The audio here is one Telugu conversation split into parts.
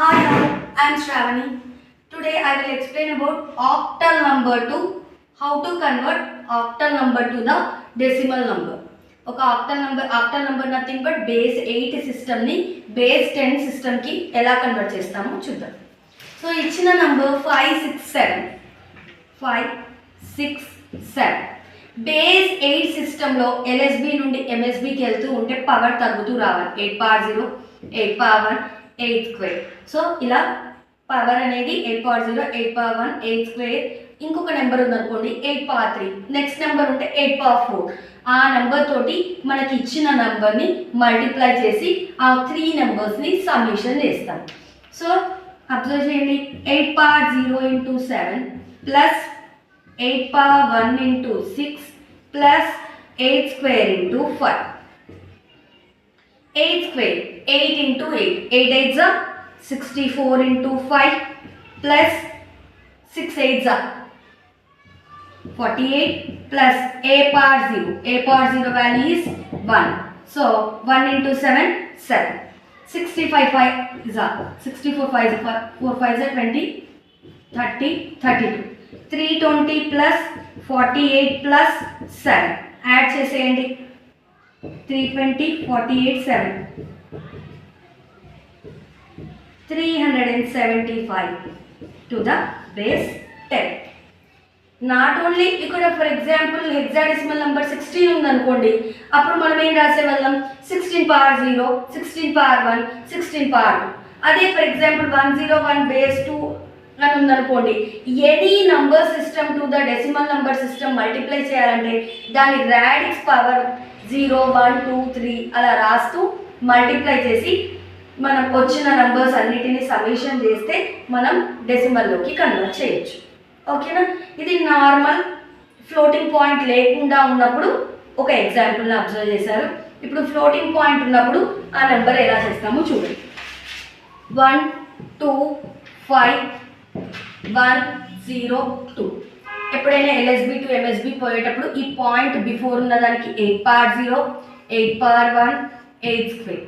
Hi all, I am Shravani. Today I will explain about octal number to how to convert octal number to the decimal number. ఒక octal number nothing but base 8 system ని base 10 system కి ఎలా కన్వర్ట్ చేస్తామో చూద్దాం. సో ఇచ్చిన నంబర్ 567 బేస్ 8 సిస్టంలో LSB నుండి MSBకి వెళ్తూ ఉంటే పవర్ తగ్గుతూ రావాలి. 8 పవర్ 0, 8 పవర్ 1, 8 స్క్వేర్. సో ఇలా పవర్ అనేది 8 పవర్ 0, 8 పవర్ 1, 8 స్క్వేర్. ఇంకొక నెంబర్ ఉందనుకోండి 8 పవర్ 3, నెక్స్ట్ నెంబర్ ఉంటే 8 పవర్ 4. ఆ నెంబర్ తోటి మనకి ఇచ్చిన నెంబర్ని మల్టిప్లై చేసి ఆ 3 నెంబర్స్ని సమ్మేషన్ చేస్తాం. సో అబ్జర్వ్ చేయండి, 8 power 0 into 7 plus 8 power 1 into 6 plus 8 square into 5. 8 square, 8 into 8, 8 8s are 64 into 5 plus 6 8s are 48 plus a power 0, a power 0 value is 1. So 1 into 7, 7. 65 5 is 64 5 is 4 5 is 20, 30, 32. 320 plus 48 plus 7. Add చేసేయండి. 320, 48, 7. 375 to the base 10. Not only ఇక్కడ ఫర్ ఎగ్జాంపుల్ హెక్సాడెసిమల్ నెంబర్ 16 ఉందనుకోండి, అప్పుడు మనం ఏం రాసేవాళ్ళం 16 పవర్ 0, 16 పవర్ 1, 16 పవర్ 2. అదే ఫర్ ఎగ్జాంపుల్ 101 బేస్ 2 అని ఉందనుకోండి, any number system to the decimal number system multiply చేయాలంటే దాని రాడిక్స్ పవర్ 0, 1, 2, 3 అలా రాస్తూ మల్టిప్లై చేసి మనం వచ్చిన నంబర్స్ అన్నిటినీ సమ్మేషన్ చేస్తే మనం డెసిమల్లోకి కన్వర్ట్ చేయొచ్చు. ఓకేనా? ఇది నార్మల్ ఫ్లోటింగ్ పాయింట్ లేకుండా ఉన్నప్పుడు ఒక ఎగ్జాంపుల్ని అబ్జర్వ్ చేశారు. ఇప్పుడు ఫ్లోటింగ్ పాయింట్ ఉన్నప్పుడు ఆ నెంబర్ ఎలా చేస్తామో చూడండి. 1 2 5 1 0 2. ఎప్పుడైనా LSB టు MSB పోయేటప్పుడు ఈ పాయింట్ బిఫోర్ ఉన్నదానికి 8 పవర్ 0, 8 పవర్ 1, 8 స్క్వేర్.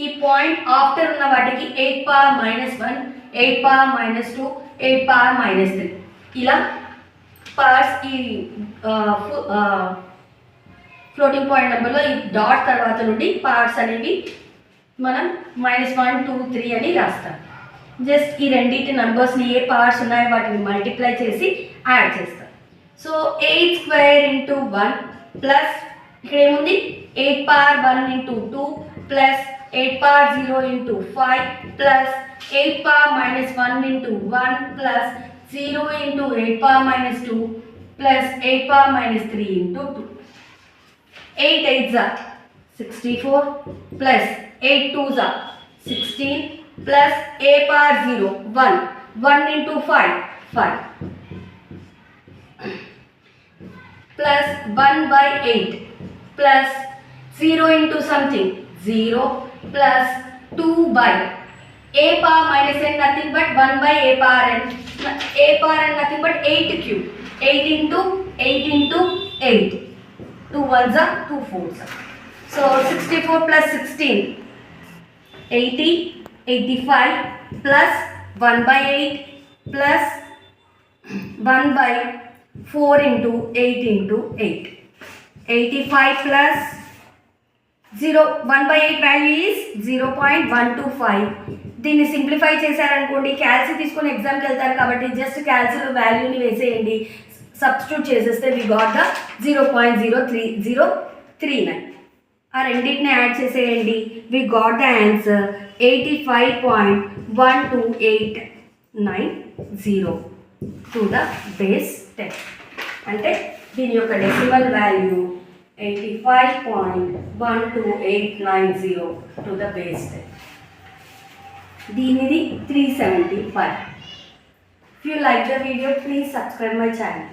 ఈ పాయింట్ ఆఫ్టర్ ఉన్న వాటికి 8 పవర్ -1, 8 పవర్ -2, 8 పవర్ -3. ఇలా పవర్స్ ఈ ఫ్లోటింగ్ పాయింట్ నెంబర్లో ఈ డాట్ తర్వాత నుండి పవర్స్ అనేవి మనం -1 2 3 అని రాస్తాం. జస్ట్ ఈ రెండింటి నెంబర్స్ని ఏ పవర్స్ ఉన్నాయో వాటిని మల్టిప్లై చేసి యాడ్ చేస్తాం. సో 8 స్క్వేర్ ఇంటూ 1 ప్లస్ ఇక్కడ ఏముంది 8 power 1 into 2 plus 8 power 0 into 5 plus 8 power -1 into 1 plus 0 into 8 power -2 plus 8 power -3 into 2. 8 8s are 64 plus 8 2s are 16 plus a power 0 1 1 into 5 5 plus 1 by 8 plus 0 into something 0 plus 2 by a power -n nothing but 1 by a power n nothing but 8 cube 8 into 8 2 1s are 2 4s are. So 64 plus 16 80 85 plus 1 by 8 plus 1 by 4 into 8 into 8. 85 plus 0 1 by 8 value is 0.125. దీన్ని సింప్లిఫై చేశారనుకోండి, క్యాల్సి తీసుకొని ఎగ్జామ్కి వెళ్తారు కాబట్టి జస్ట్ క్యాల్సిలో వాల్యూని వేసేయండి, సబ్స్టిట్యూట్ చేసేస్తే వి గాట్ ద 0.03039. ఆ రెండింటిని యాడ్ చేసేయండి, we got the answer 85.12890 to the base 10. అంటే దీని యొక్క decimal value 85.12890 to the base 10. దీనిది 375. If you like the video, please subscribe my channel.